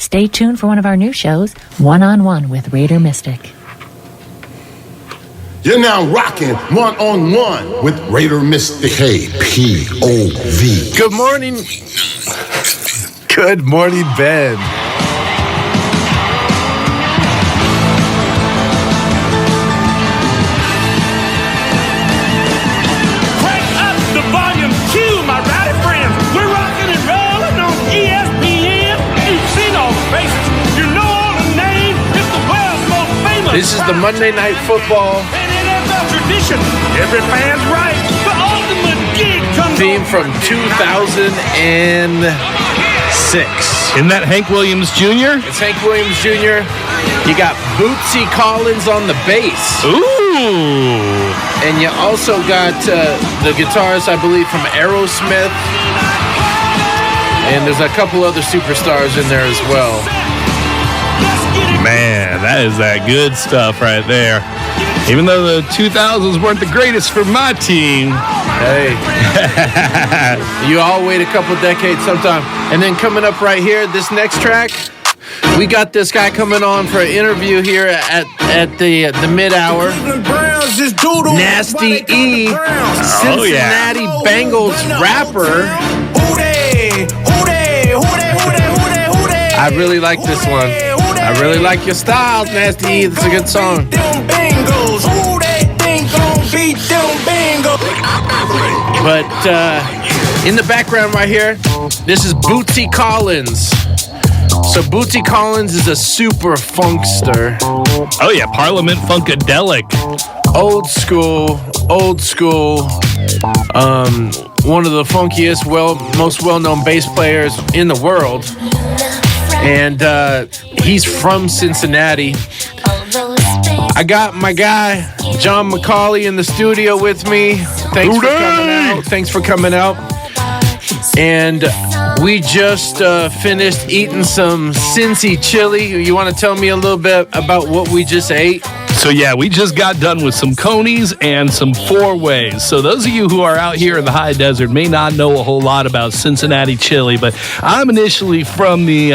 stay tuned for one of our new shows, One-on-One with Raider Mystic. You're now rocking One-on-One with Raider Mystic. KPOV. Good morning. Good morning, Ben. This is the Monday Night Football theme from 2006. Isn't that Hank Williams Jr.? It's Hank Williams Jr. You got Bootsy Collins on the bass. Ooh. And you also got the guitarist, I believe, from Aerosmith. And there's a couple other superstars in there as well. Man, that is that good stuff right there. Even though the 2000s weren't the greatest for my team. Hey. You all wait a couple decades sometime. And then coming up right here, this next track, we got this guy coming on for an interview here at the mid-hour. Nasty E, Cincinnati Bengals rapper. I really like this one. I really like your style, Nasty E. It's a good song. But in the background right here, this is Bootsy Collins. So Bootsy Collins is a super funkster. Oh yeah, Parliament Funkadelic. Old school. One of the funkiest, most well-known bass players in the world. And he's from Cincinnati. I got my guy, John Macaulay, in the studio with me. Thanks for coming out. And we just finished eating some Cincy chili. You want to tell me a little bit about what we just ate? So yeah, we just got done with some conies and some four-ways. So those of you who are out here in the high desert may not know a whole lot about Cincinnati chili, but I'm initially from the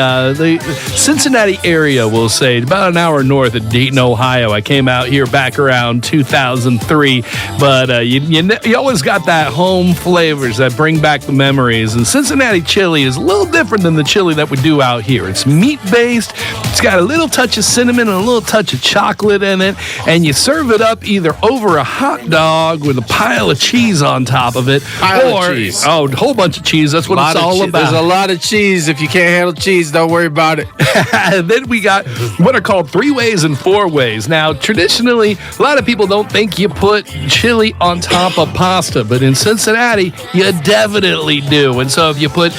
Cincinnati area, we'll say, about an hour north of Dayton, Ohio. I came out here back around 2003, but you always got that home flavors that bring back the memories. And Cincinnati chili is a little different than the chili that we do out here. It's meat-based. It's got a little touch of cinnamon and a little touch of chocolate in it. And you serve it up either over a hot dog with a pile of cheese on top of it. A whole bunch of cheese. That's what it's all about. There's a lot of cheese. If you can't handle cheese, don't worry about it. And then we got what are called three-ways and four-ways. Now, traditionally, a lot of people don't think you put chili on top of pasta, but in Cincinnati, you definitely do. And so if you put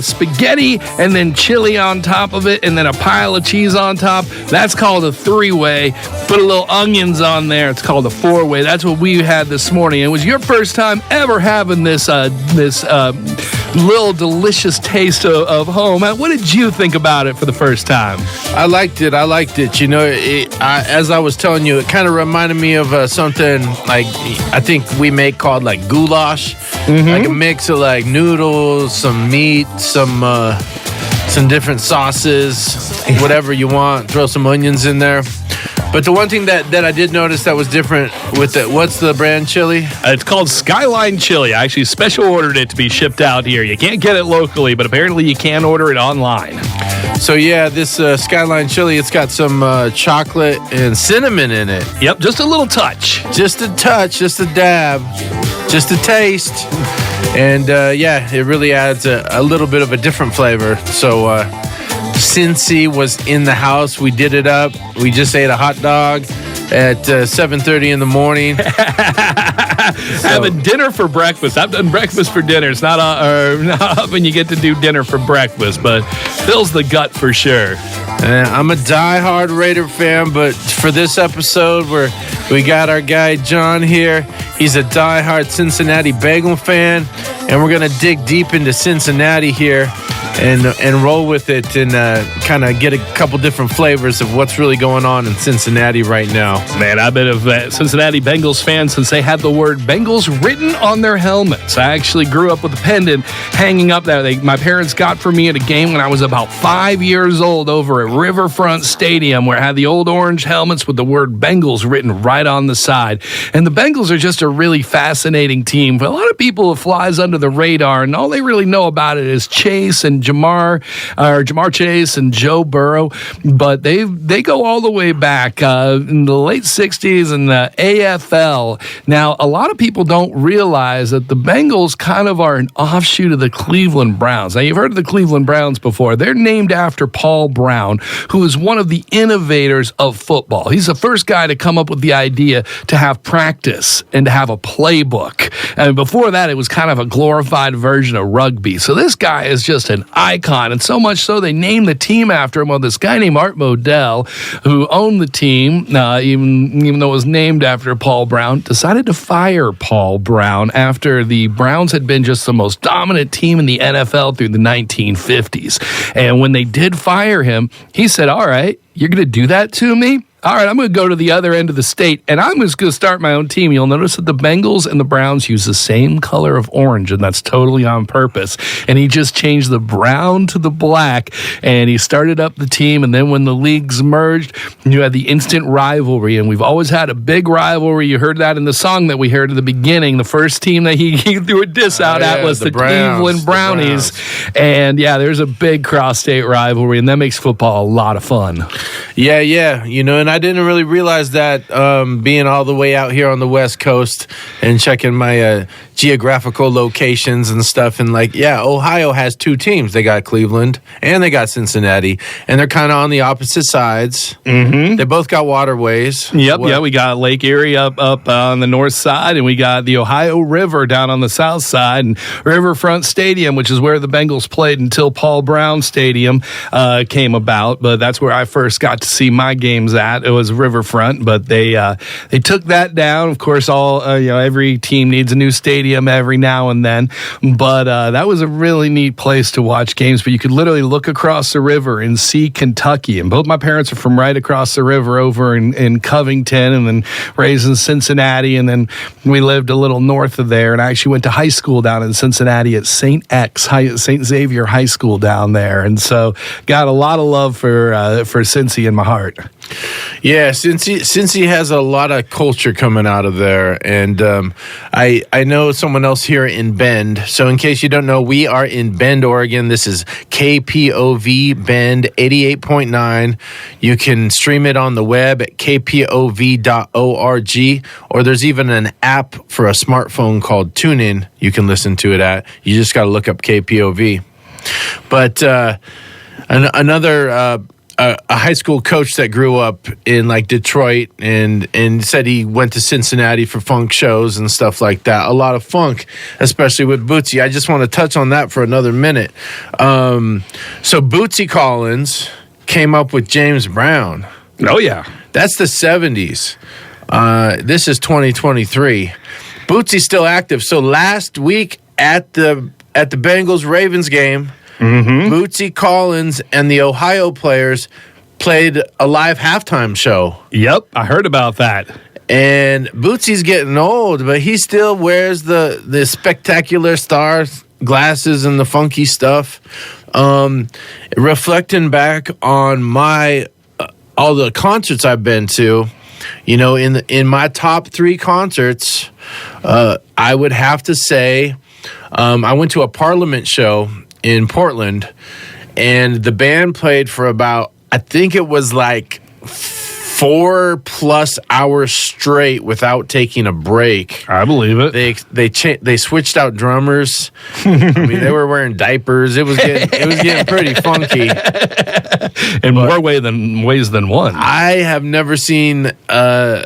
spaghetti and then chili on top of it and then a pile of cheese on top, that's called a three-way. Put a little onions on there. It's called a four-way. That's what we had this morning. It was your first time ever having this little delicious taste of home. What did you think about it for the first time? I liked it. You know, as I was telling you, it kind of reminded me of something like I think we make called like goulash. Mm-hmm. Like a mix of like noodles, some meat, some different sauces, whatever you want. Throw some onions in there. But the one thing that I did notice that was different with it, what's the brand chili? It's called Skyline Chili. I actually special ordered it to be shipped out here. You can't get it locally, but apparently you can order it online. So yeah, this Skyline Chili, it's got some chocolate and cinnamon in it. Yep, just a little touch. Just a touch, just a dab, just a taste. And yeah, it really adds a little bit of a different flavor. So Cincy was in the house. We did it up. We just ate a hot dog at 7:30 in the morning. Having dinner for breakfast. I've done breakfast for dinner. It's not often you get to do dinner for breakfast, but fills the gut for sure. I'm a diehard Raider fan, but for this episode, we got our guy John here. He's a diehard Cincinnati Bengal fan, and we're going to dig deep into Cincinnati here. and roll with it and kind of get a couple different flavors of what's really going on in Cincinnati right now. Man, I've been a Cincinnati Bengals fan since they had the word Bengals written on their helmets. I actually grew up with a pendant hanging up there. My parents got for me at a game when I was about 5 years old over at Riverfront Stadium, where it had the old orange helmets with the word Bengals written right on the side. And the Bengals are just a really fascinating team. A lot of people, it flies under the radar, and all they really know about it is Chase and Jamar Chase and Joe Burrow. But they go all the way back in the late 60s in the AFL. Now, a lot of people don't realize that the Bengals kind of are an offshoot of the Cleveland Browns. Now, you've heard of the Cleveland Browns before. They're named after Paul Brown, who is one of the innovators of football. He's the first guy to come up with the idea to have practice and to have a playbook. And before that, it was kind of a glorified version of rugby. So this guy is just an icon, and so much so they named the team after him. Well, this guy named Art Modell, who owned the team, even though it was named after Paul Brown, decided to fire Paul Brown after the Browns had been just the most dominant team in the NFL through the 1950s. And when they did fire him, he said, all right, you're going to do that to me? All right, I'm going to go to the other end of the state, and I'm just going to start my own team. You'll notice that the Bengals and the Browns use the same color of orange, and that's totally on purpose. And he just changed the brown to the black, and he started up the team. And then when the leagues merged, you had the instant rivalry, and we've always had a big rivalry. You heard that in the song that we heard at the beginning. The first team that he threw a diss out at was the Cleveland Brownies. And, yeah, there's a big cross-state rivalry, and that makes football a lot of fun. Yeah, and I didn't really realize that being all the way out here on the West Coast and checking my geographical locations and stuff. And Ohio has two teams. They got Cleveland and they got Cincinnati, and they're kind of on the opposite sides. Mm-hmm. They both got waterways. Yep, we got Lake Erie up on the north side, and we got the Ohio River down on the south side, and Riverfront Stadium, which is where the Bengals played until Paul Brown Stadium came about. But that's where I first got to see my games at. It was Riverfront, but they took that down. Of course, every team needs a new stadium every now and then, but that was a really neat place to watch games. But you could literally look across the river and see Kentucky, and both my parents are from right across the river over in Covington, and then raised in Cincinnati, and then we lived a little north of there, and I actually went to high school down in Cincinnati at St. Xavier High School down there, and so got a lot of love for Cincy in my heart. Yeah, Cincy has a lot of culture coming out of there, and I know someone else here in Bend. So in case you don't know, we are in Bend, Oregon. This is KPOV Bend 88.9. You can stream it on the web at kpov.org, or there's even an app for a smartphone called TuneIn you can listen to it at. You just got to look up KPOV. But another a high school coach that grew up in Detroit and said he went to Cincinnati for funk shows and stuff like that. A lot of funk, especially with Bootsy. I just want to touch on that for another minute. So Bootsy Collins came up with James Brown. Oh, yeah. That's the 70s. This is 2023. Bootsy's still active. So last week at the Bengals-Ravens game, mm-hmm. Bootsy Collins and the Ohio players played a live halftime show. Yep, I heard about that. And Bootsy's getting old, but he still wears the spectacular star glasses and the funky stuff. Reflecting back on all the concerts I've been to, in my top 3 concerts, I would have to say I went to a Parliament show in Portland, and the band played for about, I think it was 4+ hours straight without taking a break. I believe it. They switched out drummers. I mean, they were wearing diapers. It was getting pretty funky. In more ways than one. I have never seen a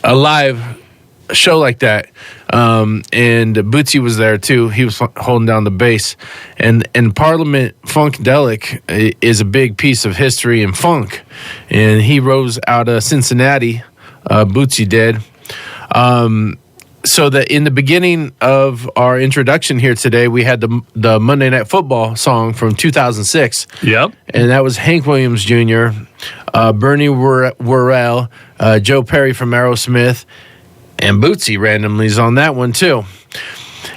live show like that. And Bootsy was there too. He was holding down the bass. And Parliament Funkadelic is a big piece of history in funk. And he rose out of Cincinnati. Bootsy did. so that in the beginning of our introduction here today, we had the Monday Night Football song from 2006. Yep. And that was Hank Williams Jr., Bernie Worrell, Joe Perry from Aerosmith, and Bootsy randomly is on that one too.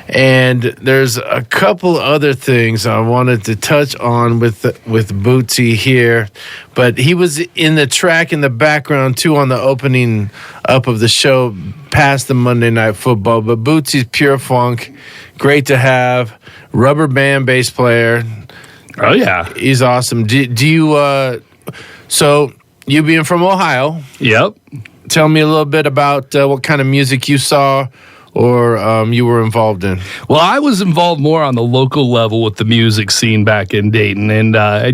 And there's a couple other things I wanted to touch on with Bootsy here, but he was in the track in the background too on the opening up of the show past the Monday Night Football. But Bootsy's pure funk, great to have, rubber band bass player. Oh yeah, he's awesome. Do you? So you being from Ohio? Yep. Tell me a little bit about what kind of music you saw or you were involved in. Well, I was involved more on the local level with the music scene back in Dayton, and I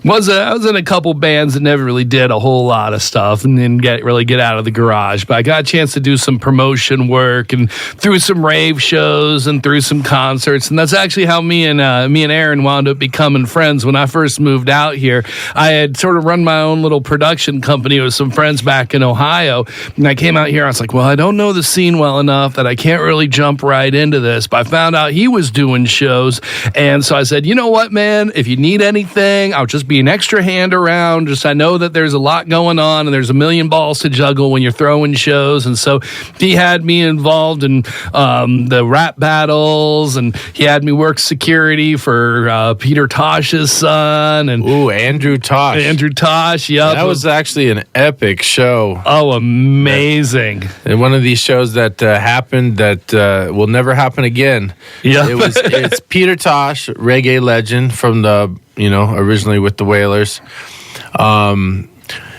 was in a couple bands that never really did a whole lot of stuff and didn't get out of the garage. But I got a chance to do some promotion work and through some rave shows and through some concerts, and that's actually how me and Aaron wound up becoming friends. When I first moved out here, I had sort of run my own little production company with some friends back in Ohio, and I came out here. I was like, well, I don't know the scene well enough that I can't really jump right into this, but I found out he was doing shows, and so I said, you know what, man, if you need anything, I'll just be an extra hand around. Just I know that there's a lot going on and there's a million balls to juggle when you're throwing shows, and so he had me involved in the rap battles, and he had me work security for Peter Tosh's son, and Andrew Tosh. Yep. That was actually an epic show. Oh, amazing! And one of these shows that happened that will never happen again. Yeah, it's Peter Tosh, reggae legend from the originally with the Wailers.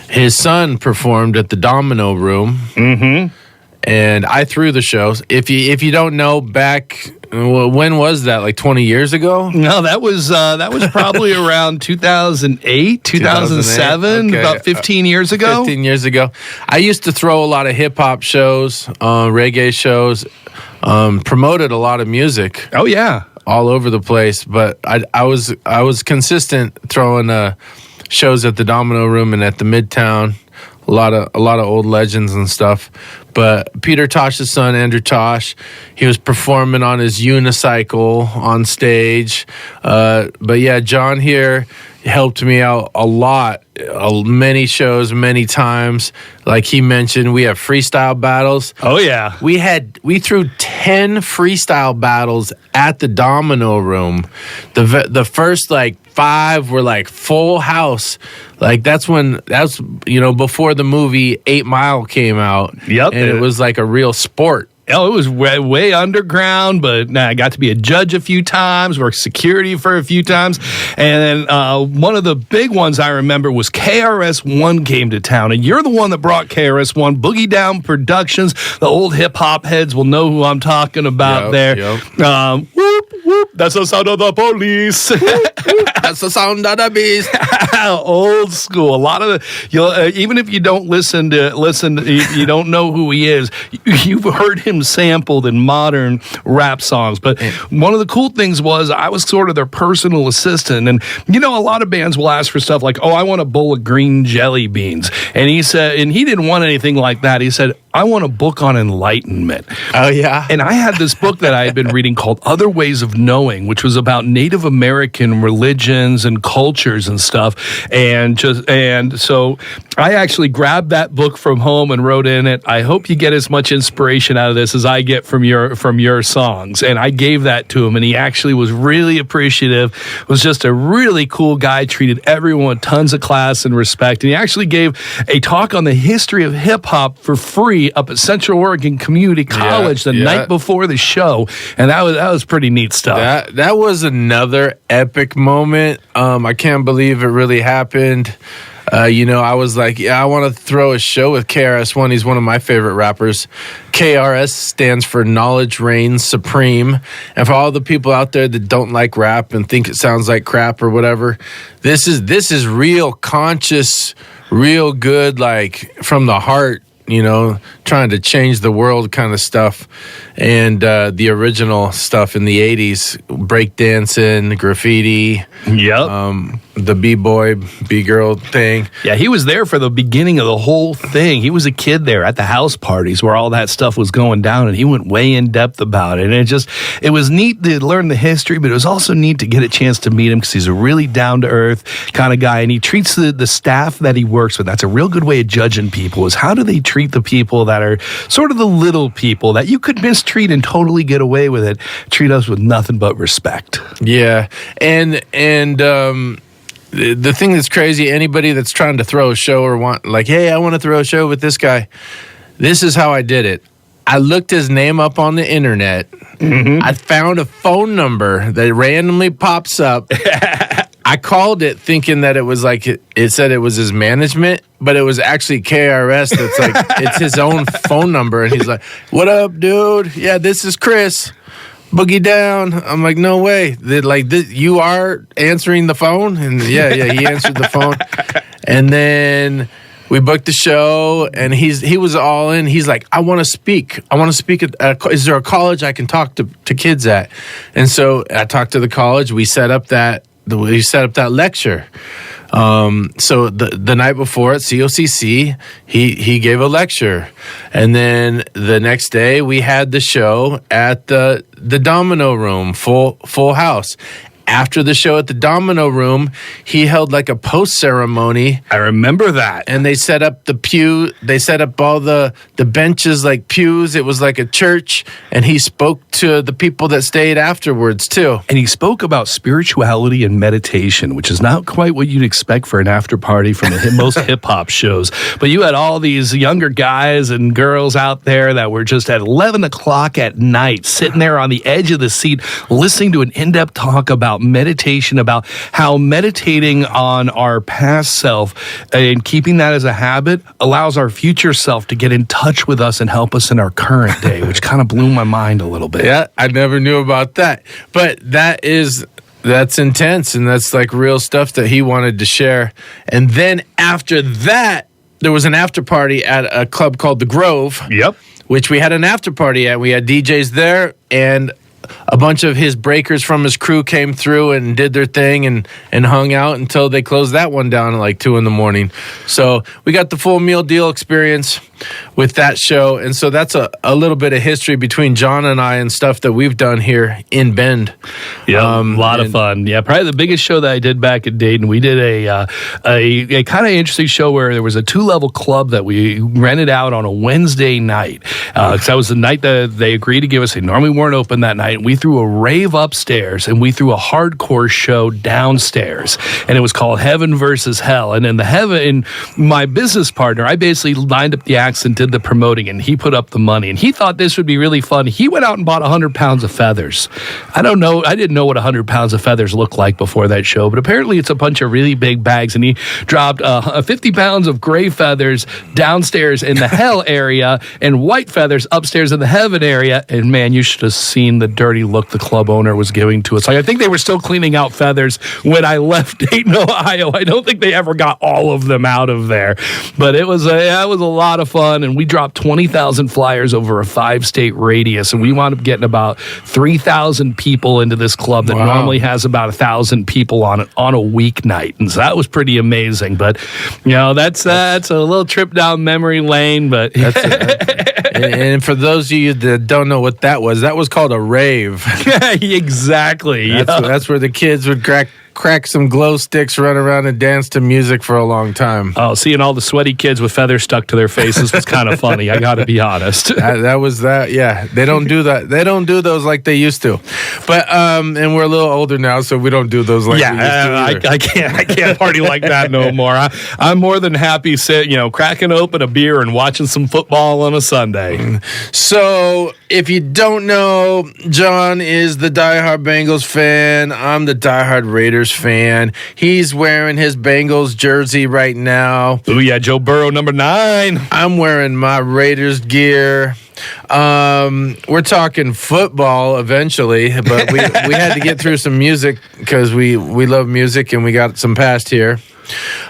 His son performed at the Domino Room. Mm-hmm. And I threw the shows. If you don't know, back when was that? Like 20 years ago? No, that was probably around 2008, 2007, okay. About 15 years ago. 15 years ago. I used to throw a lot of hip hop shows, reggae shows, promoted a lot of music. Oh yeah, all over the place. But I was consistent throwing shows at the Domino Room and at the Midtown. A lot of old legends and stuff. But Peter Tosh's son, Andrew Tosh, he was performing on his unicycle on stage. But yeah, John here helped me out a lot. Many shows, many times. Like he mentioned, we have freestyle battles. Oh yeah. We threw 10 freestyle battles at the Domino Room. The first 5 were full house. That's before the movie 8 Mile came out. Yep. And it was like a real sport. Oh, it was way underground, but I got to be a judge a few times, worked security for a few times. And then one of the big ones I remember was KRS-One came to town. And you're the one that brought KRS-One, Boogie Down Productions. The old hip-hop heads will know who I'm talking about there. Yep. Whoop, whoop, that's the sound of the police. That's the sound of the beast. Old school. A lot of even if you don't listen, you don't know who he is. You've heard him sampled in modern rap songs. But one of the cool things was I was sort of their personal assistant. And a lot of bands will ask for stuff like, oh, I want a bowl of green jelly beans. And he said, and he didn't want anything like that. He said, I want a book on enlightenment. Oh, yeah. And I had this book that I had been reading called Other Ways of Knowing, which was about Native American religions and cultures and stuff. And so I actually grabbed that book from home and wrote in it, I hope you get as much inspiration out of this as I get from your songs. And I gave that to him, and he actually was really appreciative. Was just a really cool guy, treated everyone with tons of class and respect. And he actually gave a talk on the history of hip-hop for free up at Central Oregon Community College the night before the show, and that was pretty neat stuff. That was another epic moment. I can't believe it really happened. I was like, I want to throw a show with KRS-One. He's one of my favorite rappers. KRS stands for Knowledge Reigns Supreme. And for all the people out there that don't like rap and think it sounds like crap or whatever, this is real conscious, real good, from the heart, trying to change the world kind of stuff. and the original stuff in the 80s, breakdancing, graffiti. Yep. The B-boy, B-girl thing. Yeah, he was there for the beginning of the whole thing. He was a kid there at the house parties where all that stuff was going down, and he went way in depth about it. And it was neat to learn the history, but it was also neat to get a chance to meet him because he's a really down-to-earth kind of guy, and he treats the staff that he works with. That's a real good way of judging people, is how do they treat the people that are sort of the little people that you could mistreat and totally get away with it, treat us with nothing but respect. Yeah, and the thing that's crazy, anybody that's trying to throw a show or hey, I want to throw a show with this guy, this is how I did it. I looked his name up on the internet. Mm-hmm. I found a phone number that randomly pops up. I called it thinking that it was it said it was his management, but it was actually KRS. That's it's his own phone number. And he's like, "What up, dude? Yeah, this is Chris. Boogie down." I'm like, no way. You are answering the phone? And yeah, he answered the phone. And then we booked the show, and he was all in. He's like, I want to speak. Is there a college I can talk to kids at? And so I talked to the college. We set up that lecture. So the night before at COCC, he gave a lecture, and then the next day we had the show at the Domino Room, full house. After the show at the Domino Room, he held a post ceremony. I remember that. And they set up the pew. They set up all the benches like pews. It was like a church. And he spoke to the people that stayed afterwards, too. And he spoke about spirituality and meditation, which is not quite what you'd expect for an after party from most hip-hop shows. But you had all these younger guys and girls out there that were just at 11 o'clock at night, sitting there on the edge of the seat, listening to an in-depth talk about meditation, about how meditating on our past self and keeping that as a habit allows our future self to get in touch with us and help us in our current day, which kind of blew my mind a little bit. Yeah, I never knew about that. But that's intense, and that's real stuff that he wanted to share. And then after that, there was an after party at a club called The Grove. Yep. Which we had an after party at. We had DJs there, and a bunch of his breakers from his crew came through and did their thing and hung out until they closed that one down at 2 a.m. So we got the full meal deal experience with that show. And so that's a little bit of history between John and I and stuff that we've done here in Bend. Yeah, a lot of fun. Yeah, probably the biggest show that I did back in Dayton. We did a kind of interesting show where there was a 2-level club that we rented out on a Wednesday night. Because that was the night that they agreed to give us. They normally weren't open that night. We threw a rave upstairs, and we threw a hardcore show downstairs. And it was called Heaven versus Hell. And in the heaven, my business partner, I basically lined up the acts and did the promoting, and he put up the money. And he thought this would be really fun. He went out and bought 100 pounds of feathers. I don't know. I didn't know what 100 pounds of feathers looked like before that show, but apparently it's a bunch of really big bags. And he dropped 50 pounds of gray feathers downstairs in the hell area and white feathers upstairs in the heaven area. And man, you should have seen the dirty look the club owner was giving to us. I think they were still cleaning out feathers when I left Dayton, Ohio. I don't think they ever got all of them out of there, but it was a lot of fun. And we dropped 20,000 flyers over a 5-state radius, and we wound up getting about 3,000 people into this club that normally has about 1,000 people on it on a weeknight, and so that was pretty amazing. But that's a little trip down memory lane. But and for those of you that don't know what that was called a rave. Exactly. That's where the kids would crack some glow sticks, run around and dance to music for a long time. Oh, seeing all the sweaty kids with feathers stuck to their faces was kind of funny. I got to be honest. That was that. Yeah, they don't do that. They don't do those like they used to. But and we're a little older now, so we don't do those like we used to. I can't party like that no more. I'm more than happy cracking open a beer and watching some football on a Sunday. So if you don't know, John is the diehard Bengals fan. I'm the diehard Raiders fan. He's wearing his Bengals jersey right now. Oh yeah, Joe Burrow number 9. I'm wearing my Raiders gear. We're talking football eventually, but we had to get through some music because we love music and we got some past here.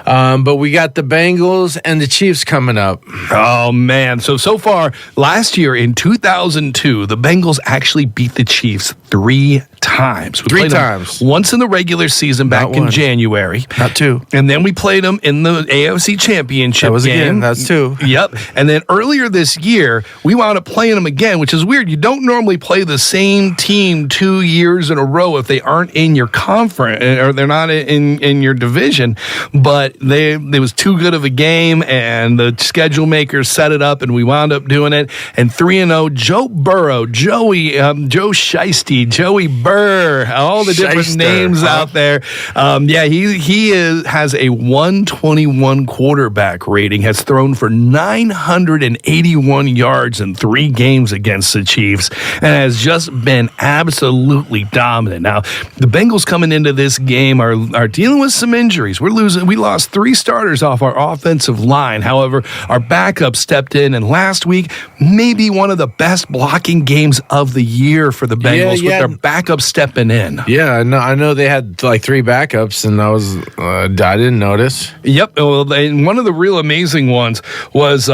But we got the Bengals and the Chiefs coming up. Oh, man. So far, last year in 2002, the Bengals actually beat the Chiefs 3 times. We played them once in the regular season back in January. Not 2. And then we played them in the AFC Championship That was game. again. That's 2. Yep. And then earlier this year, we wound up playing them again, which is weird. You don't normally play the same team 2 years in a row if they aren't in your conference or they're not in your division. But it was too good of a game, and the schedule makers set it up, and we wound up doing it. And 3-0, Joe Burrow, Joe Shiesty, Joey Burr, all the different names out there. He has a 121 quarterback rating, has thrown for 981 yards in 3 games against the Chiefs, and has just been absolutely dominant. Now, the Bengals coming into this game are dealing with some injuries. We lost 3 starters off our offensive line. However, our backup stepped in, and last week, maybe one of the best blocking games of the year for the Bengals with their backup stepping in. Yeah, I know they had like 3 backups, and I didn't notice. Yep. Well, and one of the real amazing ones was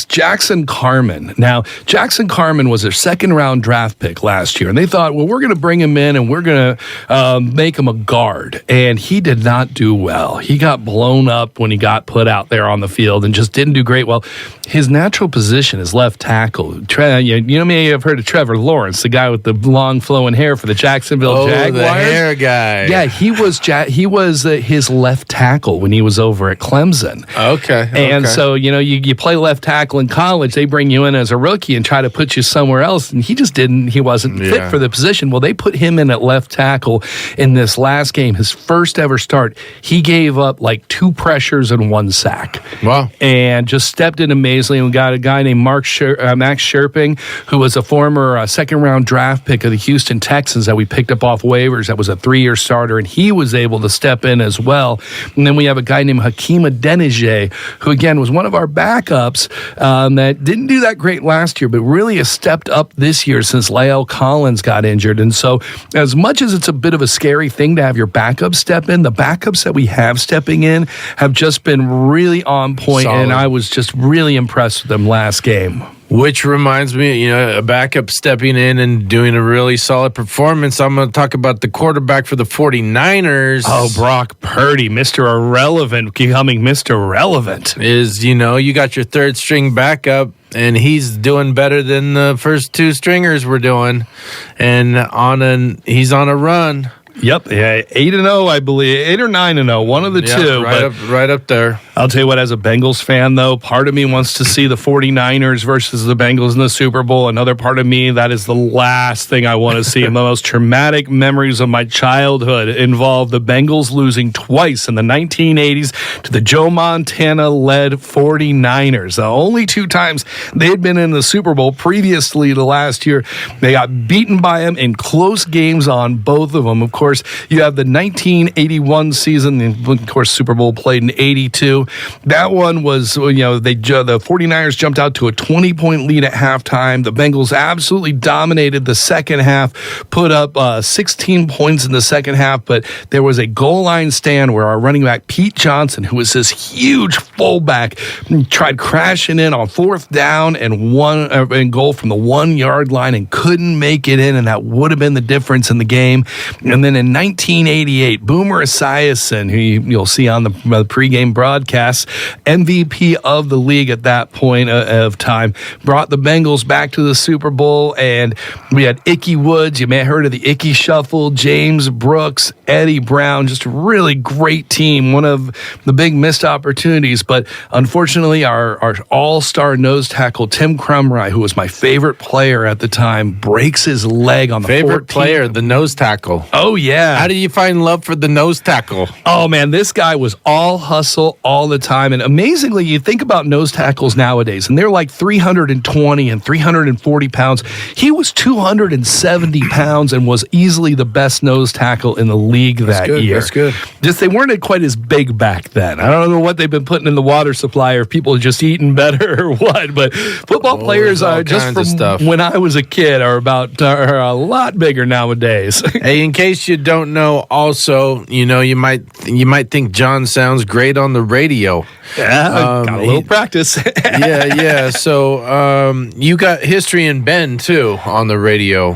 Jackson Carman. Now, Jackson Carman was their 2nd-round draft pick last year, and they thought, well, we're going to bring him in and we're going to make him a guard. And he did not do well. He got blown up when he got put out there on the field and just didn't do great. Well, his natural position is left tackle. You may have heard of Trevor Lawrence, the guy with the long flowing hair for the Jacksonville Jaguars. The hair guy. Yeah, he was his left tackle when he was over at Clemson. Okay. And so, you play left tackle in college, they bring you in as a rookie and try to put you somewhere else, and he wasn't fit for the position. Well, they put him in at left tackle in this last game, his first ever start. He gave up like 2 pressures and 1 sack. Wow. And just stepped in amazingly. We got a guy named Max Sherping, who was a former 2nd-round draft pick of the Houston Texans that we picked up off waivers. That was a 3-year starter, and he was able to step in as well. And then we have a guy named Hakeem Adeniji, who, again, was one of our backups that didn't do that great last year, but really has stepped up this year since La'el Collins got injured. And so as much as it's a bit of a scary thing to have your backup step in, the backups that we have stepping in have just been really on point, solid. And I was just really impressed with them last game. Which reminds me, a backup stepping in and doing a really solid performance. I'm going to talk about the quarterback for the 49ers. Oh, Brock Purdy, Mr. Irrelevant, becoming Mr. Relevant. You got your 3rd-string backup, and he's doing better than the first 2 stringers were doing. And he's on a run. Yep, 8-0, I believe, 8 or 9-0, one of the two. Right up there. I'll tell you what, as a Bengals fan, though, part of me wants to see the 49ers versus the Bengals in the Super Bowl. Another part of me, that is the last thing I want to see. And the most traumatic memories of my childhood involve the Bengals losing twice in the 1980s to the Joe Montana-led 49ers. The only 2 times they had been in the Super Bowl previously to last year. They got beaten by them in close games on both of them. Of course, you have the 1981 season, of course, Super Bowl played in 82. That one was, the 49ers jumped out to a 20-point lead at halftime. The Bengals absolutely dominated the second half, put up 16 points in the second half, but there was a goal line stand where our running back, Pete Johnson, who was this huge fullback, tried crashing in on 4th down and goal from the 1-yard line and couldn't make it in, and that would have been the difference in the game. And then in 1988, Boomer Esiason, who you'll see on the pregame broadcast, MVP of the league at that point of time, brought the Bengals back to the Super Bowl, and we had Ickey Woods. You may have heard of the Ickey Shuffle, James Brooks, Eddie Brown, just a really great team, one of the big missed opportunities. But unfortunately, our all-star nose tackle, Tim Crumry, who was my favorite player at the time, breaks his leg on the favorite 14th. Player, the nose tackle. Oh, yeah. How did you find love for the nose tackle? Oh, man, this guy was all hustle all the time. And amazingly, you think about nose tackles nowadays, and they're like 320 and 340 pounds. He was 270 pounds and was easily the best nose tackle in the league league that year. That's good. Just they weren't quite as big back then. I don't know what they've been putting in the water supply, or if people are just eating better or what. But football players are just from when I was a kid are a lot bigger nowadays. Hey, in case you don't know, also, you might think John sounds great on the radio. Yeah, got a little practice. yeah. So you got history in Bend too on the radio.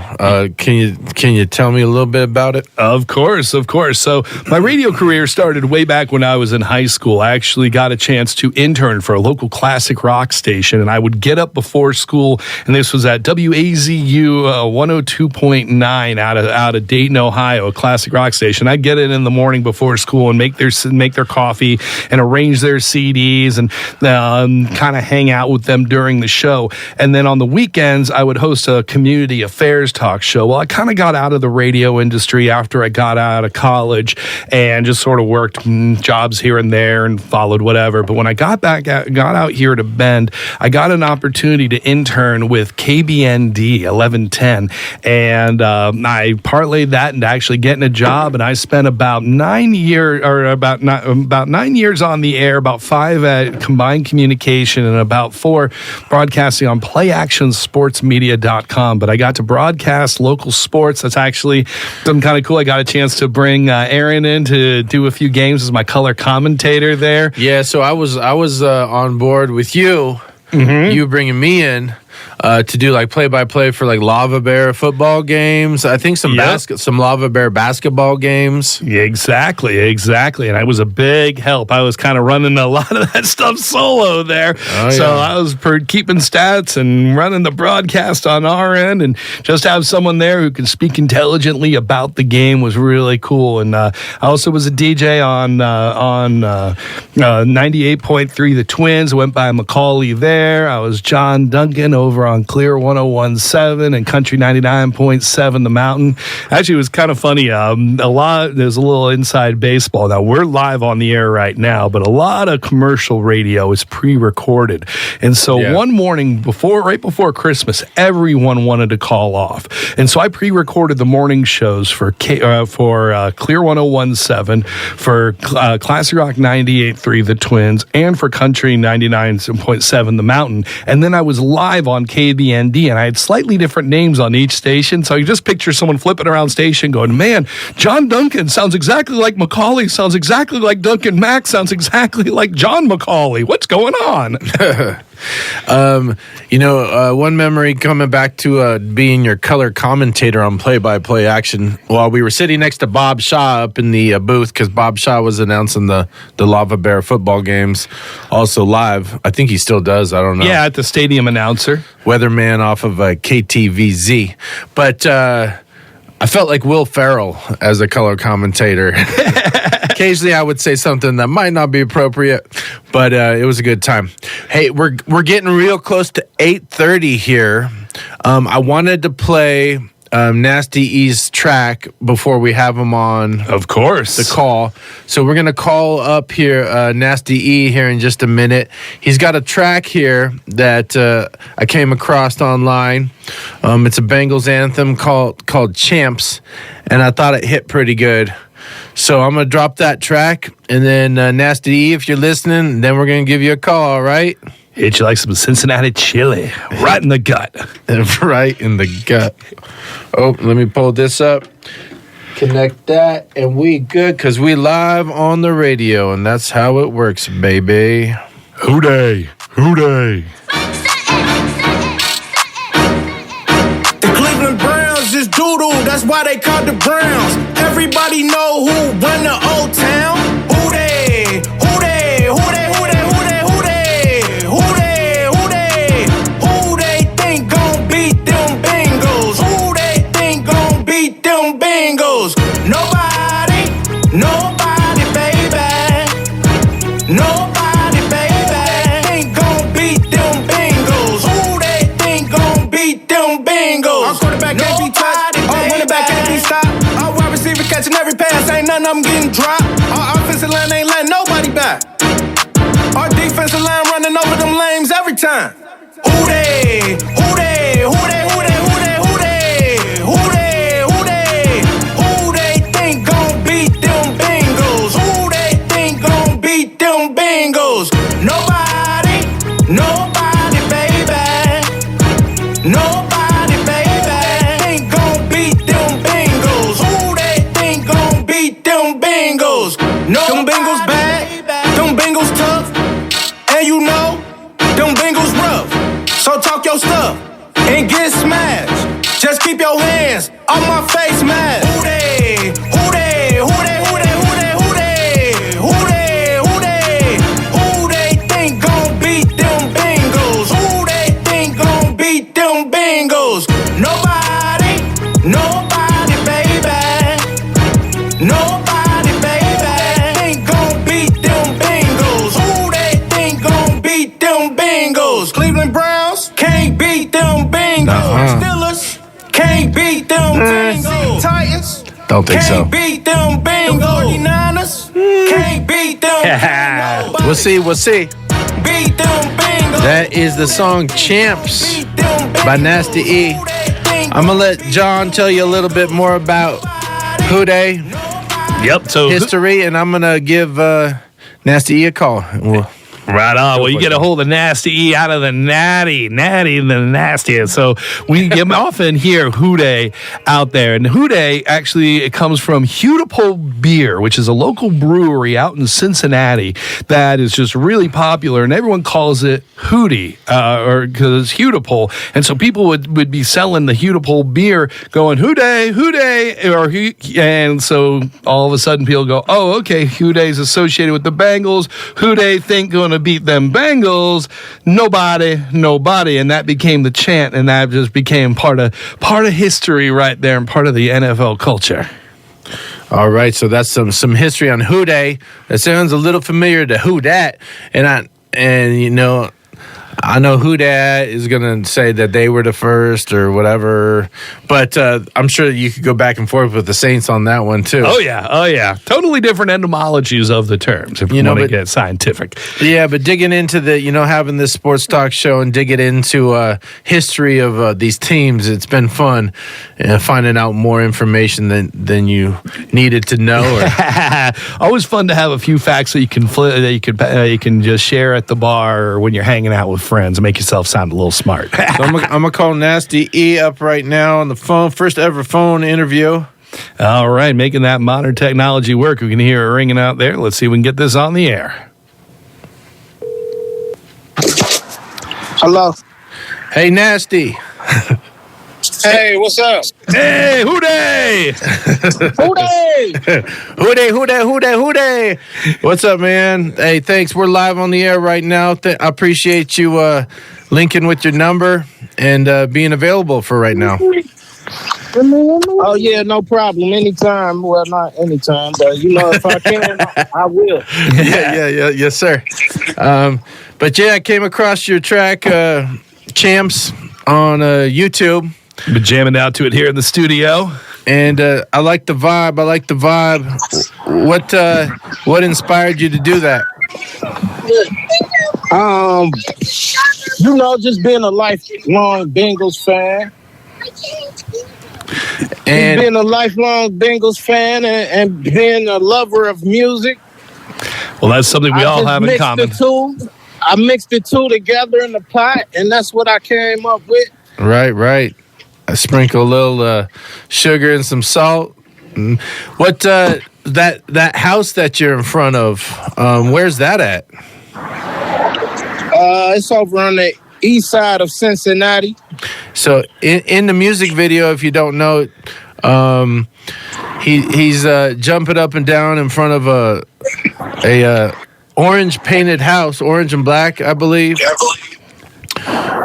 Can you tell me a little bit about it? Of course. So my radio career started way back when I was in high school. I actually got a chance to intern for a local classic rock station, and I would get up before school, and this was at WAZU 102.9 out of Dayton, Ohio, a classic rock station. I'd get in the morning before school and make their coffee and arrange their CDs and kind of hang out with them during the show. And then on the weekends, I would host a community affairs talk show. Well, I kind of got out of the radio industry after I got out of college and just sort of worked jobs here and there and followed whatever. But when I got out here to Bend, I got an opportunity to intern with KBND 1110, and I parlayed that into actually getting a job. And I spent about 9 years on the air, about 5 at Combined Communication, and about 4 broadcasting on playactionsportsmedia.com. But I got to broadcast local sports. That's actually something kind of cool. I got a chance to bring Aaron in to do a few games as my color commentator there. Yeah, so I was on board with you. Mm-hmm. You bringing me in to do like play-by-play for like Lava Bear football games. I think some Lava Bear basketball games. Yeah, exactly. And I was a big help. I was kind of running a lot of that stuff solo there. So I was keeping stats and running the broadcast on our end, and just have someone there who can speak intelligently about the game was really cool. And I also was a DJ on 98.3 The Twins. I went by Macaulay there. I was John Duncan over on Clear 101.7 and Country 99.7 The Mountain. Actually, it was kind of funny. There's a little inside baseball. Now, we're live on the air right now, but a lot of commercial radio is pre-recorded. And so one morning, right before Christmas, everyone wanted to call off. And so I pre-recorded the morning shows for Clear 101.7, for Classic Rock 98.3 The Twins, and for Country 99.7 The Mountain. And then I was live on KBND, and I had slightly different names on each station. So you just picture someone flipping around station going, man, John Duncan sounds exactly like Macaulay, sounds exactly like Duncan Mack, sounds exactly like John Macaulay. What's going on? One memory coming back to being your color commentator on play-by-play action while we were sitting next to Bob Shaw up in the booth, because Bob Shaw was announcing the Lava Bear football games also live. I think he still does. I don't know. Yeah, at the stadium announcer. Weatherman off of KTVZ. But I felt like Will Ferrell as a color commentator. Occasionally, I would say something that might not be appropriate, but it was a good time. Hey, we're getting real close to 8:30 here. I wanted to play Nasty E's track before we have him on. Of course, the call. So we're gonna call up here Nasty E here in just a minute. He's got a track here that I came across online. It's a Bengals anthem called Champs, and I thought it hit pretty good. So I'm going to drop that track, and then Nasty E, if you're listening, then we're going to give you a call, all right? Hit you like some Cincinnati chili, right in the gut. Right in the gut. Oh, let me pull this up. Connect that, and we good, because we live on the radio, and that's how it works, baby. Hooday, hooday. Just doodle, that's why they called the Browns. Everybody know who run the old town. Who they? Who they? Who they? Who they? Who they? Who they? Who they? Who they? Who they think gon' beat them Bengals? Who they think gon' beat them Bengals? Nobody, nobody, baby. Nobody, baby. Think gon' beat them Bengals? Who they think gon' beat them Bengals? Our quarterback can't be touched. Our running back can't be stopped. Our wide receiver catching every pass. Ain't none of them getting dropped. Our offensive line ain't letting nobody back. Our defensive line running over them lanes every time. Who they? Who they? Who they? Who they? Who they? Who they? Who they? Who they? Who they think gon' beat Bengals. Nobody, baby. Nobody, baby, think gon' beat them Bengals. Who they think gon' beat them Bengals? No, them Bengals bad, them Bengals tough, and you know, them Bengals rough. So talk your stuff and get smashed. Just keep your hands on my face mask. Who they? Who they? Who they? Who they? Who they? Who they? Who they? Who they? Who they think gon' beat them Bengals? Who they think gon' beat them Bengals? Nobody, baby. Nobody, baby, think gon' beat them Bengals. Who they think gon' beat them Bengals? Cleveland Browns can't beat them Bengals. Steelers can't beat them Bengals. Titans Don't think so. can't beat them Bengals. 49ers can't beat them Bengals. We'll see. Beat them Bengals. That is the song Champs Beat them by Nasty E. Who they think I'm going to let John tell you a little bit more about Who They Yep. So history, and I'm going to give Nasty E a call. right on. Well, you get a hold of Nasty E out of the natty, the nastiest. So we often hear Houday out there. And Houday, actually, it comes from Hudipole Beer, which is a local brewery out in Cincinnati that is just really popular. And everyone calls it Hootie, or because it's Hudipole. And so people would be selling the Hudipole beer going, Houday, and so all of a sudden people go, oh, okay, Houday's associated with the Bengals. Houday think going to beat them Bengals. Nobody. And that became the chant, and that just became part of history right there and part of the NFL culture. All right, so that's some history on Houday. That sounds a little familiar to Who Dat, and you know, I know Who Dat is going to say that they were the first or whatever, but I'm sure you could go back and forth with the Saints on that one too. Oh yeah. Totally different etymologies of the terms if you want to get scientific. Yeah, but digging into having this sports talk show and digging into history of these teams, it's been fun finding out more information than you needed to know. Always fun to have a few facts that you can just share at the bar or when you're hanging out with friends and make yourself sound a little smart. So I'm gonna call Nasty E up right now on the phone. First ever phone interview. All right, making that modern technology work. We can hear it ringing out there. Let's see if we can get this on the air. Hello. Hey, Nasty. Hey, what's up? Hey, Houday! Houday. What's up, man? Hey, thanks. We're live on the air right now. I appreciate you linking with your number and being available for right now. Oh, yeah, no problem. Anytime. Well, not anytime, but, if I can, I will. Yeah. Yes, sir. But, yeah, I came across your track, Champs, on YouTube. Been jamming out to it here in the studio. And I like the vibe. What inspired you to do that? Just being a lifelong Bengals fan. And being a lifelong Bengals fan and being a lover of music. Well, that's something we all have in common. I mixed the two together in the pot, and that's what I came up with. Right. I sprinkle a little sugar and some salt. What that house that you're in front of? Where's that at? It's over on the east side of Cincinnati. So in the music video, if you don't know, he's jumping up and down in front of a orange painted house, orange and black, I believe.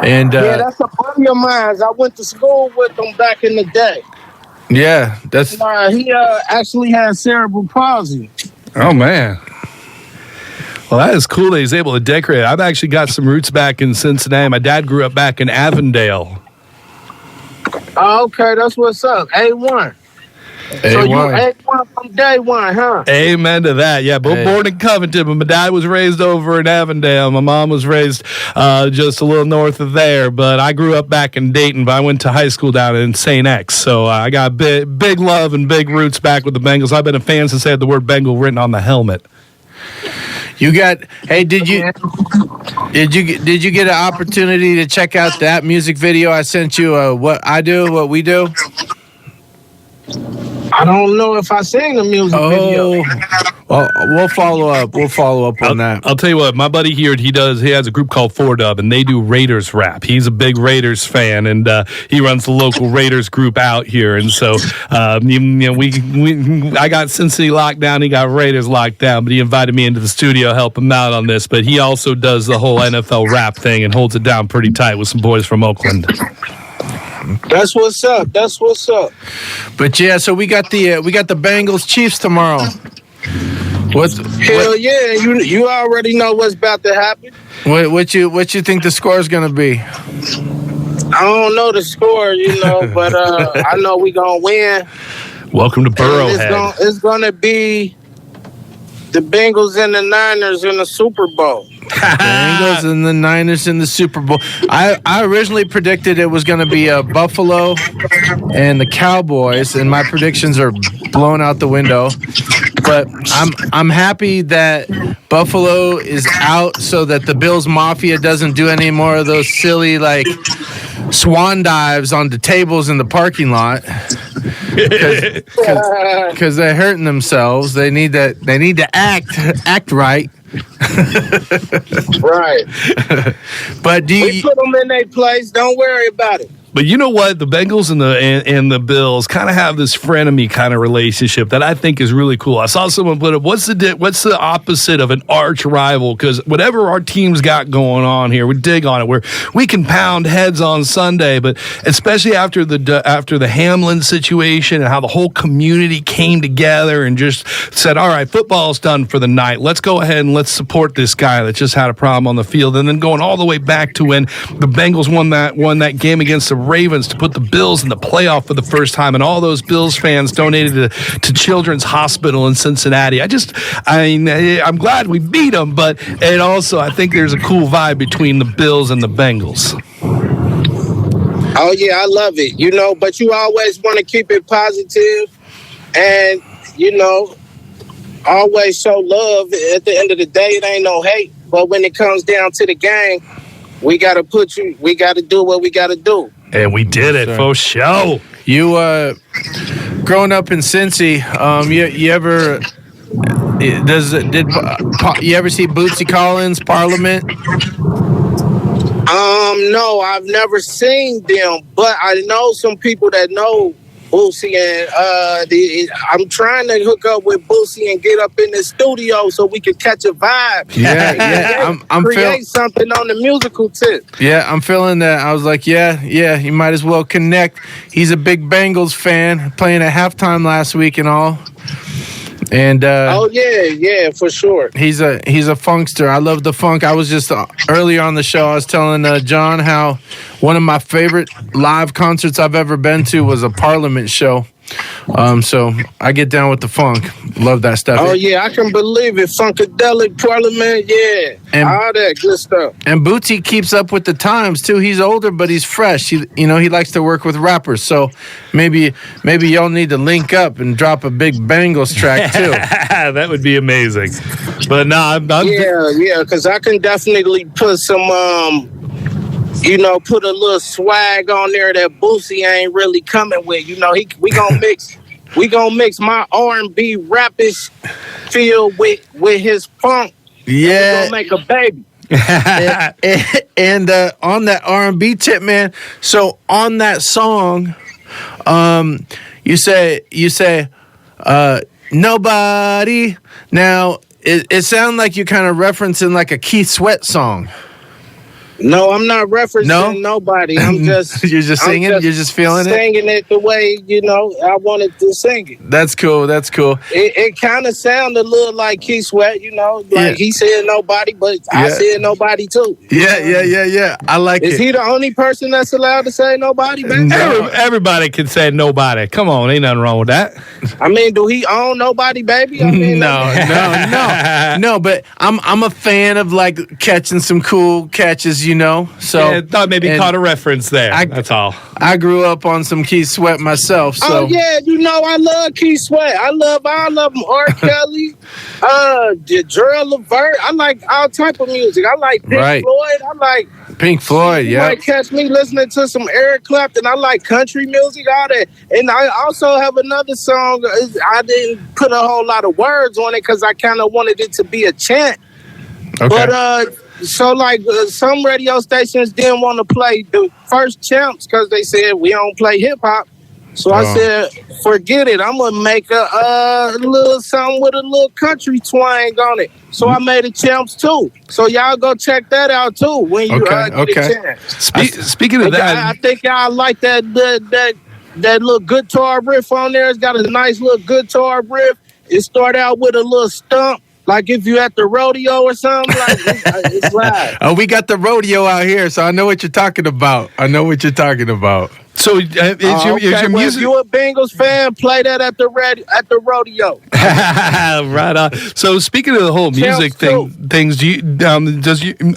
And yeah, that's a buddy of mine. I went to school with him back in the day. Yeah, that's. He actually had cerebral palsy. Oh man. Well, that is cool that he's able to decorate. I've actually got some roots back in Cincinnati. My dad grew up back in Avondale. Oh, okay, that's what's up. A1. So you A1 from day one, huh? Amen to that. Yeah, both born in Covington, but my dad was raised over in Avondale. My mom was raised just a little north of there, but I grew up back in Dayton, but I went to high school down in St. X. So I got big love and big roots back with the Bengals. I've been a fan since they had the word Bengal written on the helmet. You got? Hey, did you get an opportunity to check out that music video I sent you? What we do. I don't know if I seen the music video. Well, we'll follow up. On that. I'll tell you what, my buddy here, he has a group called 4Dub, and they do Raiders rap. He's a big Raiders fan, and he runs the local Raiders group out here. And so, I got Cincinnati locked down, he got Raiders locked down, but he invited me into the studio to help him out on this. But he also does the whole NFL rap thing and holds it down pretty tight with some boys from Oakland. That's what's up. But yeah, so we got the Bengals Chiefs tomorrow. Hell yeah, you already know what's about to happen. What you think the score is gonna be? I don't know the score, but I know we gonna win. Welcome to Burrowhead. It's gonna be the Bengals and the Niners in the Super Bowl. Bengals and the Niners in the Super Bowl. I originally predicted it was going to be Buffalo and the Cowboys, and my predictions are blown out the window. But I'm happy that Buffalo is out so that the Bills Mafia doesn't do any more of those silly swan dives onto tables in the parking lot. Because they're hurting themselves. They need to act right. Right. But we put them in their place. Don't worry about it. But you know what? The Bengals and the Bills kind of have this frenemy kind of relationship that I think is really cool. I saw someone put up, what's the opposite of an arch rival? Because whatever our team's got going on here, we dig on it. We can pound heads on Sunday, but especially after the Hamlin situation and how the whole community came together and just said, all right, football's done for the night. Let's go ahead and let's support this guy that just had a problem on the field. And then going all the way back to when the Bengals won that game against the Ravens to put the Bills in the playoff for the first time, and all those Bills fans donated to Children's Hospital in Cincinnati. I'm glad we beat them, but it also, I think there's a cool vibe between the Bills and the Bengals. Oh yeah, I love it. But you always want to keep it positive, and always show love. At the end of the day, it ain't no hate. But when it comes down to the game, we gotta do what we gotta do. And we did it for show. You growing up in Cincy, you ever you ever see Bootsy Collins Parliament? No, I've never seen them, but I know some people that know Bootsy, and I'm trying to hook up with Bootsy and get up in the studio so we can catch a vibe. Yeah. I'm create something on the musical tip. Yeah, I'm feeling that. I was like, yeah, you might as well connect. He's a big Bengals fan, playing at halftime last week and all. And oh yeah, for sure. He's a funkster. I love the funk. I was just earlier on the show, I was telling John how one of my favorite live concerts I've ever been to was a Parliament show. So I get down with the funk. Love that stuff. Oh yeah, I can believe it. Funkadelic, Parliament, yeah, and all that good stuff. And Bootsy keeps up with the times too. He's older, but he's fresh. He likes to work with rappers. So maybe y'all need to link up and drop a big Bengals track too. That would be amazing. But no, yeah, because I can definitely put some put a little swag on there that Bootsy ain't really coming with. We gonna mix my R&B rapish feel with his funk. Yeah, we gonna make a baby. and on that R&B tip, man. So on that song, you say nobody. Now it sounds like you're kind of referencing like a Keith Sweat song. No, I'm not referencing nobody. I'm just you're just singing. You're just feeling singing it the way I wanted to sing it. That's cool. It kind of sounded a little like Keith Sweat, he said nobody, but I said nobody too. Yeah. I like it. Is he the only person that's allowed to say nobody, man? Everybody can say nobody. Come on, ain't nothing wrong with that. I mean, do he own nobody, baby? I mean, no. But I'm a fan of like catching some cool catches. you know. So yeah, thought maybe caught a reference there. That's all. I grew up on some Keith Sweat myself. So. Oh yeah, you know I love Keith Sweat. I love all of them. R. Kelly, Gerald Levert. I like all type of music. I like Pink Floyd. I like Pink Floyd. You Yeah. might catch me listening to some Eric Clapton. I like country music, all that. And I also have another song. I didn't put a whole lot of words on it because I kind of wanted it to be a chant. Okay. But so like some radio stations didn't want to play the first champs because they said we don't play hip hop. So I said, forget it. I'm gonna make a little something with a little country twang on it. So I made a champs too. So y'all go check that out too when you get a chance. Speaking of that, I think y'all like that little guitar riff on there. It's got a nice little guitar riff. It start out with a little stump. Like if you at the rodeo or something, like it's live. Oh, we got the rodeo out here, so I know what you're talking about. So is your music? If you a Bengals fan, play that at the rodeo. Right on. So speaking of the whole music things, do you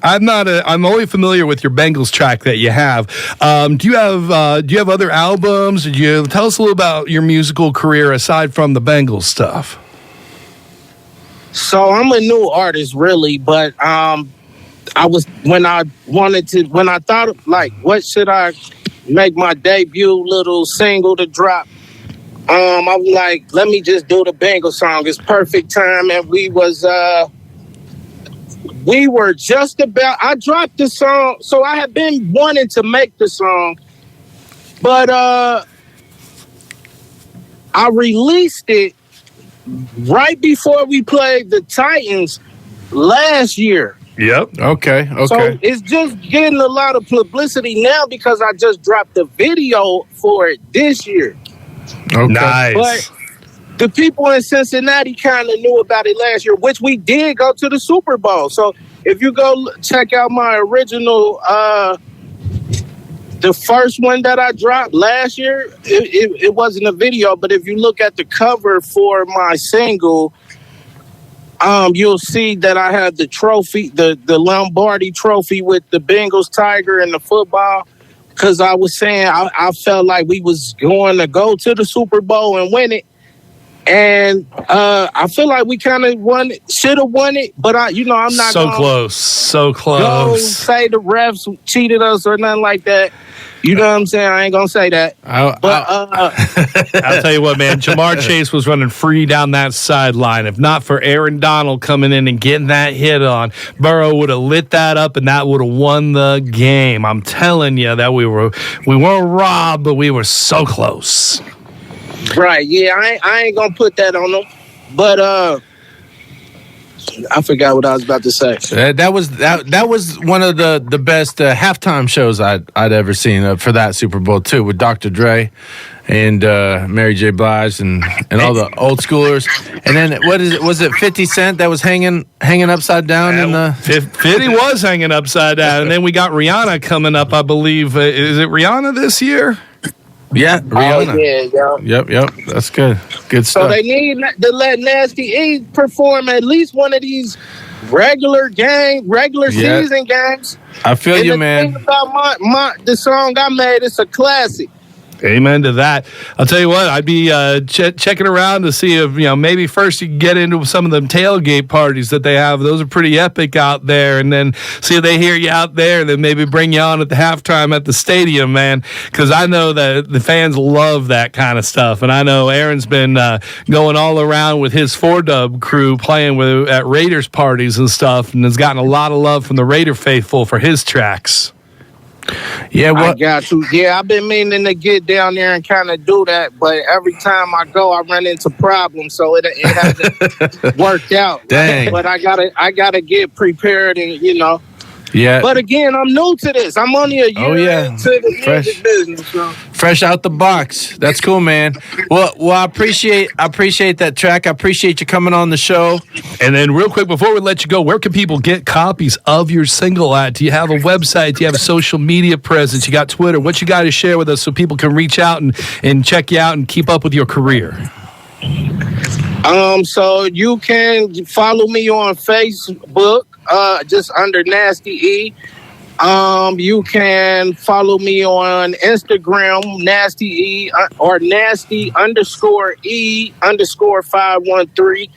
I'm only familiar with your Bengals track that you have. Do you have other albums? Tell us a little about your musical career aside from the Bengals stuff. So I'm a new artist, really, but when I thought like, what should I make my debut little single to drop? I was like, let me just do the Bengals song. It's perfect time, and we were just about. I dropped the song, so I had been wanting to make the song, but I released it right before we played the Titans last year. Yep. Okay. So it's just getting a lot of publicity now because I just dropped the video for it this year. Okay. Nice. But the people in Cincinnati kind of knew about it last year, which we did go to the Super Bowl. So if you go check out my original, the first one that I dropped last year, it wasn't a video, but if you look at the cover for my single, you'll see that I have the trophy, the Lombardi trophy with the Bengals tiger and the football. Because I was saying I felt like we was going to go to the Super Bowl and win it. And I feel like we kind of should have won it, but I'm not so close. Go say the refs cheated us or nothing like that. You know what I'm saying? I ain't gonna say that. I'll tell you what, man. Jamar Chase was running free down that sideline. If not for Aaron Donald coming in and getting that hit on, Burrow would have lit that up, and that would have won the game. I'm telling you that we weren't robbed, but we were so close. Right? Yeah, I ain't gonna put that on them, but I forgot what I was about to say. That was one of the best halftime shows I'd ever seen for that Super Bowl too, with Dr. Dre and Mary J. Blige and all the old schoolers. And then was it 50 Cent that was hanging upside down in the 50 was hanging upside down, and then we got Rihanna coming up, I believe. Is it Rihanna this year? Yeah, Rihanna. Oh, yeah, Yep. That's good. Good stuff. So they need to let Nasty E perform at least one of these regular season games. I feel and you, the man. thing about the song I made, it's a classic. Amen to that. I'll tell you what, I'd be checking around to see if, maybe first you can get into some of them tailgate parties that they have. Those are pretty epic out there. And then see if they hear you out there and then maybe bring you on at the halftime at the stadium, man. Because I know that the fans love that kind of stuff. And I know Aaron's been going all around with his 4-Dub crew playing at Raiders parties and stuff, and has gotten a lot of love from the Raider faithful for his tracks. Yeah, I got to. Yeah, I've been meaning to get down there and kind of do that, but every time I go, I run into problems, so it hasn't worked out. Dang. But I gotta get prepared, and Yeah. But again, I'm new to this. I'm only a year into the music business. So. Fresh out the box. That's cool, man. Well, I appreciate that track. I appreciate you coming on the show. And then real quick, before we let you go, where can people get copies of your single at? Do you have a website? Do you have a social media presence? You got Twitter? What you got to share with us so people can reach out and check you out and keep up with your career? So you can follow me on Facebook, just under Nasty E. You can follow me on Instagram, Nasty E or Nasty _E_ 513.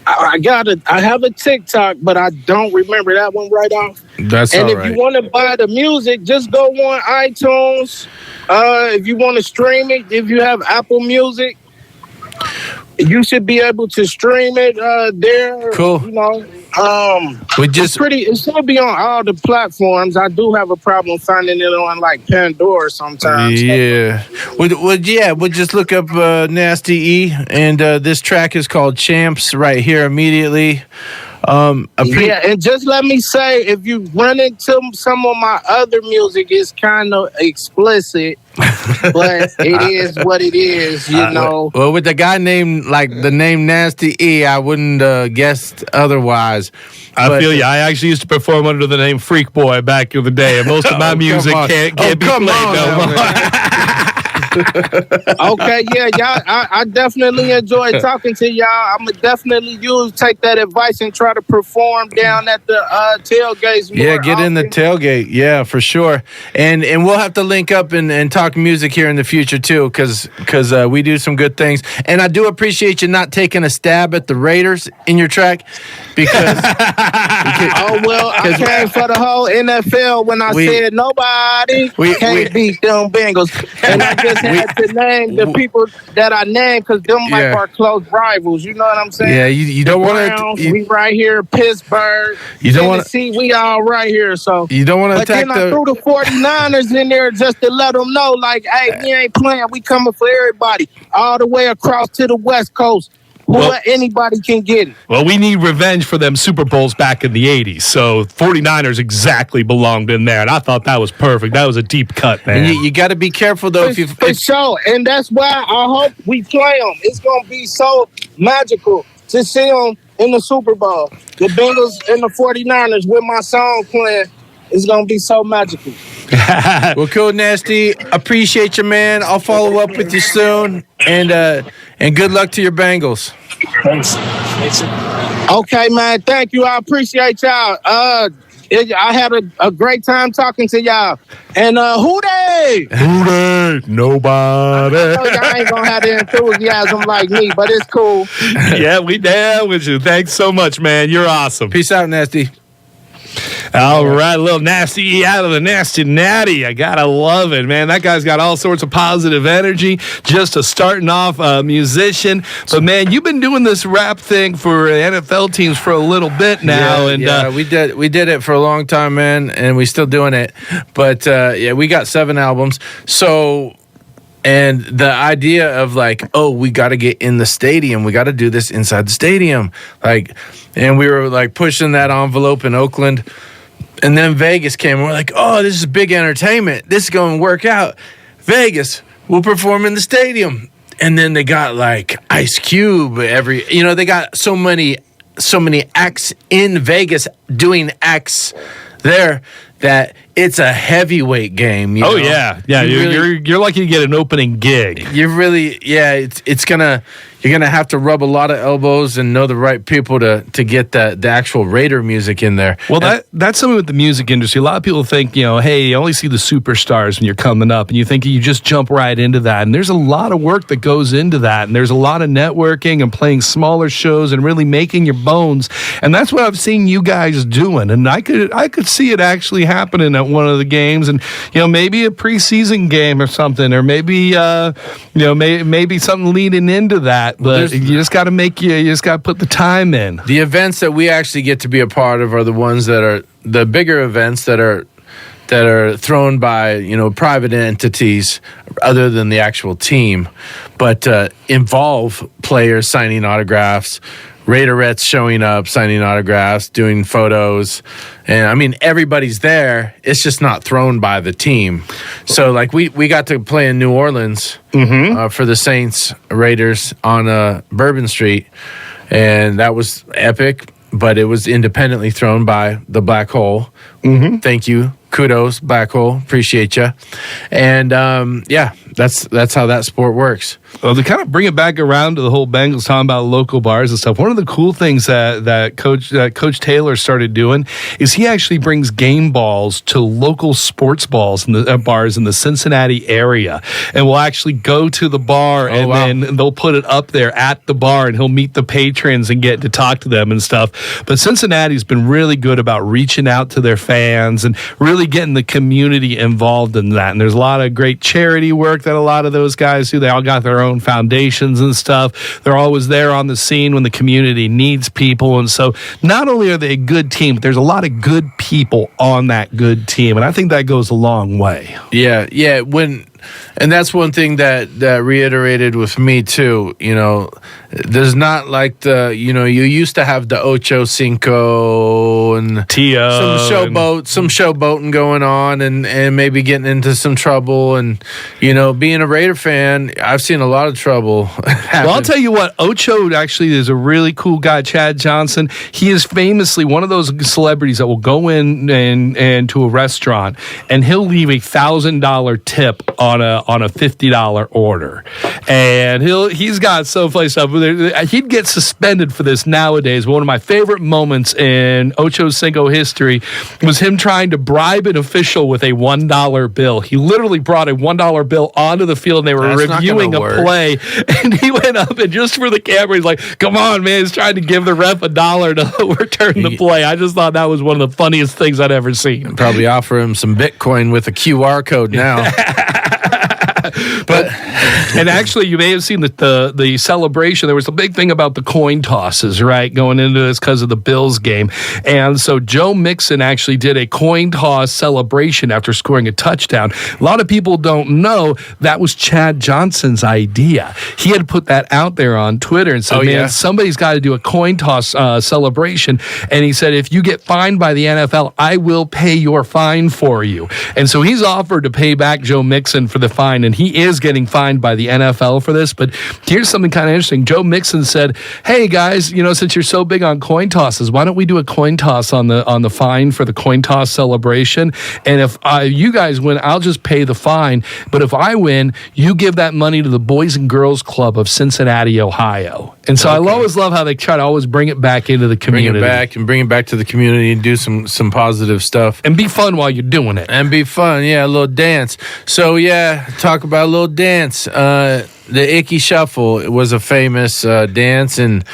I have a TikTok, but I don't remember that one right off. That's and all if right. you want to buy the music, just go on iTunes. If you want to stream it, if you have Apple Music, you should be able to stream it there. Cool. You know, it should be on all the platforms. I do have a problem finding it on like Pandora sometimes. Yeah. We'll just look up Nasty E, and this track is called Champs right here immediately. And just let me say, if you run into some of my other music, it's kind of explicit, but it is what it is, you know. Well, with the guy named, like, the name Nasty E, I wouldn't guess otherwise. I feel you. I actually used to perform under the name Freak Boy back in the day, and most of my music can't be played no more. Okay, yeah, y'all. I definitely enjoyed talking to y'all. I'm gonna definitely take that advice and try to perform down at the tailgates. Yeah, get in the tailgate. Yeah, for sure. And we'll have to link up and talk music here in the future too, because we do some good things. And I do appreciate you not taking a stab at the Raiders in your track, because I came for the whole NFL when I said nobody can't beat them Bengals, and I just had to name the people that I named because them like our close rivals. You know what I'm saying? Yeah, you don't want to. We right here, Pittsburgh. You don't want to see we all right here. So you don't want to attack. But then I threw the 49ers in there just to let them know, like, hey, we ain't playing. We coming for everybody all the way across to the West Coast. Anybody can get it. Well, we need revenge for them Super Bowls back in the 80s. So 49ers exactly belonged in there. And I thought that was perfect. That was a deep cut, man. And you got to be careful, though. For sure. And that's why I hope we play them. It's going to be so magical to see them in the Super Bowl. The Bengals and the 49ers with my song playing. It's going to be so magical. Well, cool, Nasty. Appreciate you, man. I'll follow up with you soon. And good luck to your Bengals. Thanks. Okay, man. Thank you. I appreciate y'all. I had a great time talking to y'all. And who they? Nobody. I know y'all ain't going to have the enthusiasm like me, but it's cool. Yeah, we down with you. Thanks so much, man. You're awesome. Peace out, Nasty. All right, a little Nasty out of the Nasty Natty. I gotta love it, man. That guy's got all sorts of positive energy. Just a starting off musician, but man, you've been doing this rap thing for NFL teams for a little bit now, we did it for a long time, man, and we still doing it. But we got 7 albums, so. And the idea of like, oh, we got to get in the stadium. We got to do this inside the stadium. And we were like pushing that envelope in Oakland. And then Vegas came and we're like, oh, this is big entertainment. This is going to work out. Vegas, we'll perform in the stadium. And then they got like Ice Cube they got so many acts in Vegas doing acts there that it's a heavyweight game. Oh, yeah. You're lucky to get an opening gig. You're really, you're gonna have to rub a lot of elbows and know the right people to get the actual Raider music in there. Well, that's something with the music industry. A lot of people think, hey, you only see the superstars when you're coming up, and you think you just jump right into that. And there's a lot of work that goes into that, and there's a lot of networking and playing smaller shows and really making your bones. And that's what I've seen you guys doing. And I could see it actually happening at one of the games, and maybe a preseason game or something, or maybe maybe something leading into that. But you just got to put the time in. The events that we actually get to be a part of are the ones that are the bigger events that are thrown by private entities other than the actual team, but involve players signing autographs, Raiderettes showing up, signing autographs, doing photos. And I mean, everybody's there. It's just not thrown by the team. So like we got to play in New Orleans for the Saints Raiders on Bourbon Street. And that was epic, but it was independently thrown by the Black Hole. Thank you. Kudos, Black Hole. Appreciate you. And that's how that sport works. Well, to kind of bring it back around to the whole Bengals talking about local bars and stuff, one of the cool things that Coach Taylor started doing is he actually brings game balls to local sports balls in the bars in the Cincinnati area, and will actually go to the bar then they'll put it up there at the bar, and he'll meet the patrons and get to talk to them and stuff. But Cincinnati's been really good about reaching out to their fans and really getting the community involved in that. And there's a lot of great charity work that a lot of those guys do. They all got their own foundations and stuff. They're always there on the scene when the community needs people. And so not only are they a good team, but there's a lot of good people on that good team. And I think that goes a long way. Yeah. And that's one thing that reiterated with me too. There's not like you used to have the Ocho Cinco and Tio, some showboating going on, and maybe getting into some trouble. And being a Raider fan, I've seen a lot of trouble happen. Well, I'll tell you what, Ocho actually is a really cool guy. Chad Johnson, he is famously one of those celebrities that will go in and to a restaurant, and he'll leave $1,000 tip on a $50 order, and he's got someplace stuff. He'd get suspended for this nowadays. One of my favorite moments in Ocho Cinco history was him trying to bribe an official with a $1 bill. He literally brought a $1 bill onto the field, and they were reviewing a play, and he went up and just for the camera, he's like, "Come on, man!" He's trying to give the ref $1 to overturn the play. I just thought that was one of the funniest things I'd ever seen. Probably offer him some Bitcoin with a QR code now. But and actually, you may have seen the celebration. There was a big thing about the coin tosses, right, going into this because of the Bills game. And so Joe Mixon actually did a coin toss celebration after scoring a touchdown. A lot of people don't know that was Chad Johnson's idea. He had put that out there on Twitter and said, somebody's got to do a coin toss celebration. And he said, if you get fined by the NFL, I will pay your fine for you. And so he's offered to pay back Joe Mixon for the fine, and he is getting fined by the NFL for this. But here's something kind of interesting. Joe Mixon said, "Hey guys, since you're so big on coin tosses, why don't we do a coin toss on the fine for the coin toss celebration? And if you guys win, I'll just pay the fine. But if I win, you give that money to the Boys and Girls Club of Cincinnati, Ohio." And so I always love how they try to always bring it back into the community. Bring it back to the community and do some positive stuff. And be fun while you're doing it. And be fun, a little dance. So, talk about a little dance. The Icky Shuffle was a famous dance, and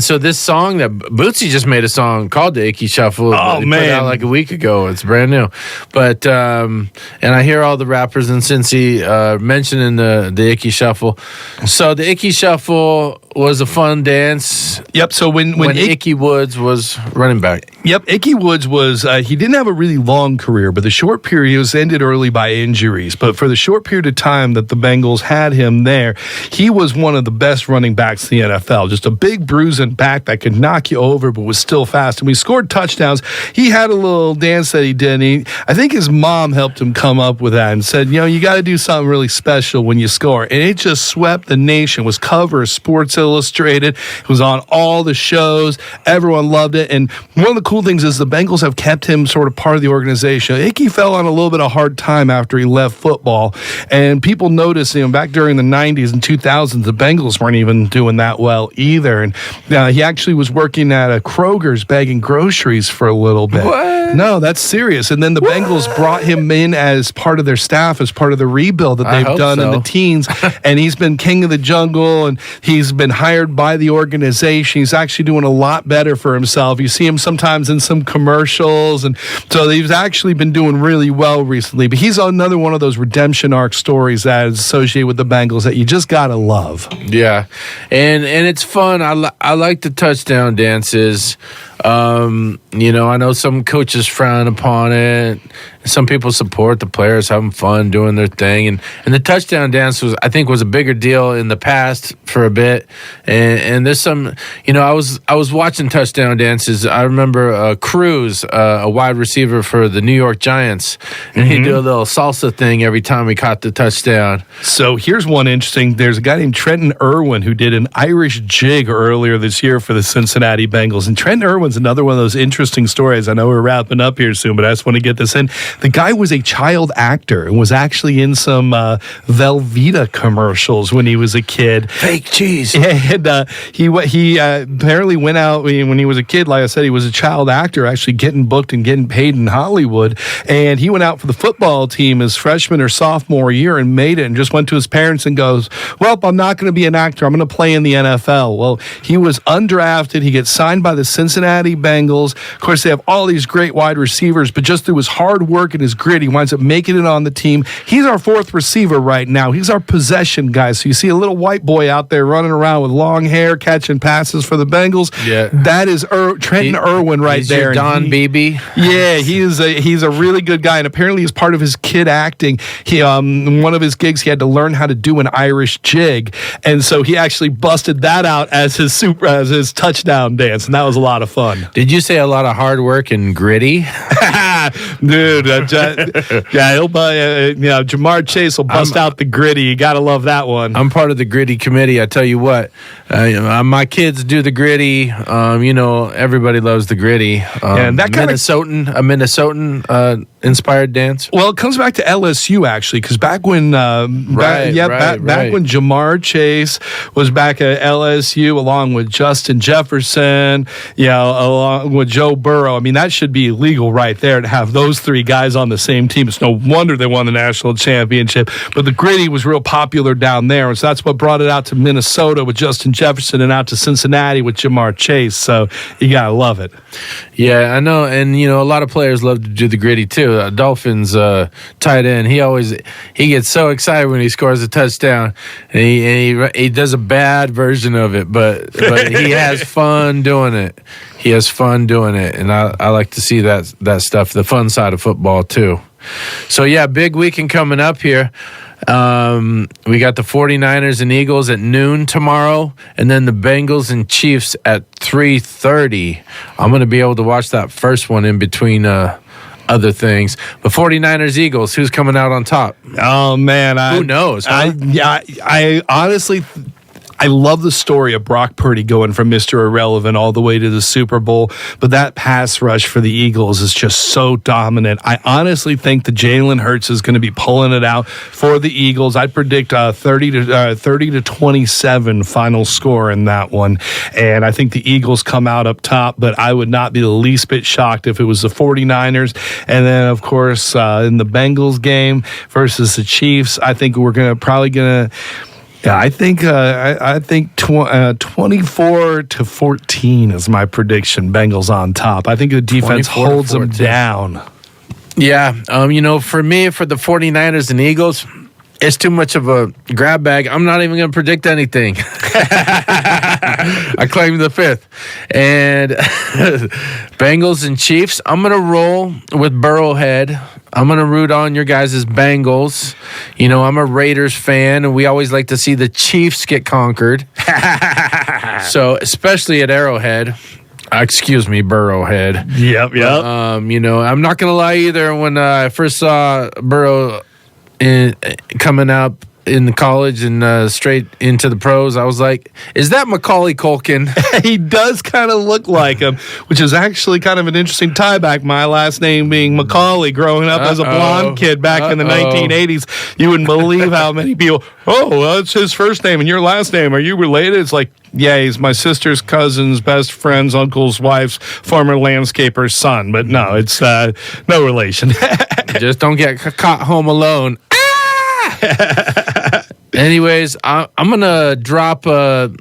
so this song that Bootsy just made a song called the Icky Shuffle. Oh man, put it out like a week ago. It's brand new, but and I hear all the rappers in Cincy mentioning the Icky Shuffle. So the Icky Shuffle was a fun dance. Yep. So when Icky Woods was running back. Yep. Icky Woods was he didn't have a really long career, but the short period was ended early by injuries. But for the short period of time that the Bengals had him there, he was one of the best running backs in the NFL. Just a big bruising back that could knock you over, but was still fast. And we scored touchdowns. He had a little dance that he did. And I think his mom helped him come up with that and said, you got to do something really special when you score. And it just swept the nation. It was cover of Sports Illustrated. It was on all the shows. Everyone loved it. And one of the cool things is the Bengals have kept him sort of part of the organization. Icky fell on a little bit of hard time after he left football. And people noticed, back during the 90s and 2000s, the Bengals weren't even doing that well either. And he actually was working at a Kroger's bagging groceries for a little bit. What? No, that's serious. And then the Bengals brought him in as part of their staff, as part of the rebuild that they've done in the teens. And he's been king of the jungle, and he's been hired by the organization. He's actually doing a lot better for himself. You see him sometimes in some commercials. And so he's actually been doing really well recently. But he's another one of those redemption arc stories that is associated with the Bengals that you just gotta love. Yeah, and it's fun. I like the touchdown dances. I know some coaches frown upon it. Some people support the players having fun doing their thing, and the touchdown dance was a bigger deal in the past for a bit. And there's some, I was watching touchdown dances. I remember Cruz, a wide receiver for the New York Giants, and he'd do a little salsa thing every time he caught the touchdown. So here's one interesting. There's a guy named Trenton Irwin who did an Irish jig earlier this year for the Cincinnati Bengals, and Trenton Irwin one's another one of those interesting stories. I know we're wrapping up here soon, but I just want to get this in. The guy was a child actor and was actually in some Velveeta commercials when he was a kid. Fake cheese. And he apparently went out when he was a kid. Like I said, he was a child actor, actually getting booked and getting paid in Hollywood. And he went out for the football team his freshman or sophomore year and made it, and just went to his parents and goes, well, I'm not going to be an actor. I'm going to play in the NFL. Well, he was undrafted. He gets signed by the Cincinnati Bengals. Of course, they have all these great wide receivers, but just through his hard work and his grit, he winds up making it on the team. He's our fourth receiver right now. He's our possession guy. So you see a little white boy out there running around with long hair, catching passes for the Bengals. Yeah, that is Trenton Irwin right there. Your Don Beebe. Yeah, he's a really good guy, and apparently as part of his kid acting, he one of his gigs he had to learn how to do an Irish jig, and so he actually busted that out as his touchdown dance, and that was a lot of fun. Did you say a lot of hard work and gritty? Dude, he'll Jamar Chase will bust out the gritty. You gotta love that one. I'm part of the gritty committee. I tell you what, my kids do the gritty. Everybody loves the gritty. And that kind Minnesotan inspired dance. Well, it comes back to LSU actually, because back when when Jamar Chase was back at LSU along with Justin Jefferson, along with Joe Burrow. I mean, that should be illegal right there to have those three guys on the same team. It's no wonder they won the national championship. But the gritty was real popular down there, and so that's what brought it out to Minnesota with Justin Jefferson and out to Cincinnati with Jamar Chase. So you gotta love it. Yeah, I know, and a lot of players love to do the gritty too. Dolphins tight end, he gets so excited when he scores a touchdown, and he does a bad version of it, but he has fun doing it. He has fun doing it, and I like to see that stuff, the fun side of football too. So yeah, big weekend coming up here. We got the 49ers and Eagles at noon tomorrow, and then the Bengals and Chiefs at 3:30. I'm going to be able to watch that first one in between other things. The 49ers Eagles, who's coming out on top? Oh man, who knows? Huh? I honestly, I love the story of Brock Purdy going from Mr. Irrelevant all the way to the Super Bowl, but that pass rush for the Eagles is just so dominant. I honestly think that Jalen Hurts is going to be pulling it out for the Eagles. I predict 30 to 27 final score in that one, and I think the Eagles come out up top, but I would not be the least bit shocked if it was the 49ers. And then, of course, in the Bengals game versus the Chiefs, I think we're probably going to. Yeah, I think 24 to 14 is my prediction. Bengals on top. I think the defense holds them down. Yeah, for me, for the 49ers and Eagles, it's too much of a grab bag. I'm not even going to predict anything. I claim the fifth. And Bengals and Chiefs, I'm going to roll with Burrowhead. I'm going to root on your guys' Bengals. I'm a Raiders fan, and we always like to see the Chiefs get conquered. So, especially at Arrowhead. Excuse me, Burrowhead. Yep. I'm not going to lie either. When I first saw Burrow coming up in college and straight into the pros, I was like, is that Macaulay Culkin? He does kind of look like him, which is actually kind of an interesting tie back. My last name being Macaulay, growing up as a blonde kid back in the 1980s. You wouldn't believe how many people, that's his first name and your last name. Are you related? It's like, yeah, he's my sister's cousin's best friend's uncle's wife's former landscaper's son. But no, it's no relation. Just don't get caught home alone. Anyways, I'm gonna drop a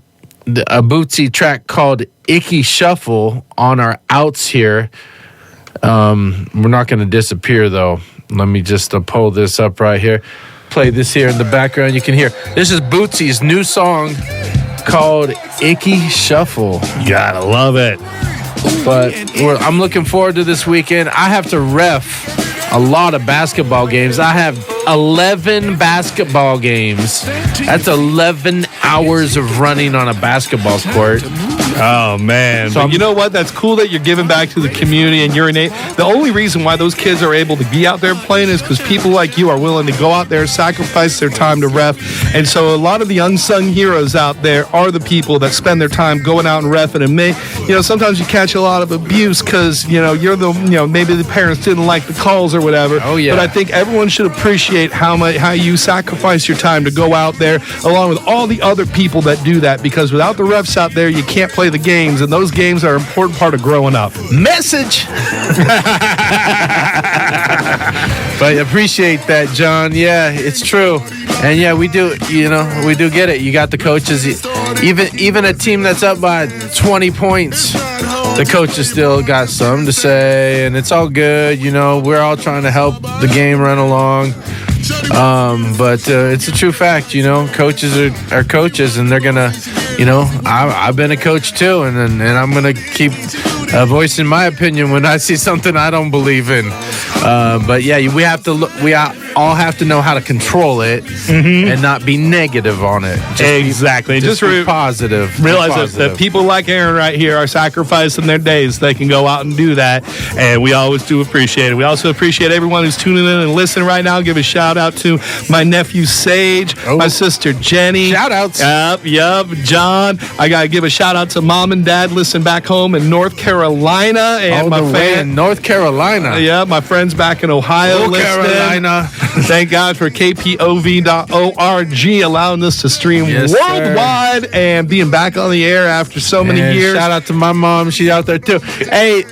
Bootsy track called Icky Shuffle on our outs here. We're not gonna disappear though. Let me just pull this up right here. Play this here in the background. You can hear this is Bootsy's new song called Icky Shuffle. You gotta love it. But I'm looking forward to this weekend. I have to ref a lot of basketball games. I have 11 basketball games. That's 11 hours of running on a basketball court. Oh, man. So But you know what? That's cool that you're giving back to the community and the only reason why those kids are able to be out there playing is because people like you are willing to go out there, sacrifice their time to ref. And so a lot of the unsung heroes out there are the people that spend their time going out and reffing. And sometimes you catch a lot of abuse because, you're maybe the parents didn't like the calls or whatever. Oh, yeah. But I think everyone should appreciate how you sacrifice your time to go out there along with all the other people that do that, because without the refs out there, you can't play the games, and those games are an important part of growing up. Message. But appreciate that, John. Yeah, it's true. And yeah, we do get it. You got the coaches, even a team that's up by 20 points, the coaches still got something to say, and it's all good. We're all trying to help the game run along. But it's a true fact, coaches are coaches, and they're gonna, I've been a coach too, and I'm gonna keep voicing my opinion when I see something I don't believe in. But yeah, we all have to know how to control it and not be negative on it. Exactly. Just be positive. Realize that people like Aaron right here are sacrificing their days. They can go out and do that, and we always do appreciate it. We also appreciate everyone who's tuning in and listening right now. Give a shout out to my nephew Sage, my sister Jenny. Shout outs. Yep, John. I got to give a shout out to Mom and Dad listening back home in North Carolina. And my in North Carolina. Yeah, my friends back in Ohio listening. Carolina. Thank God for KPOV.org allowing us to stream worldwide and being back on the air after so many years. Shout out to my mom. She's out there too. Hey,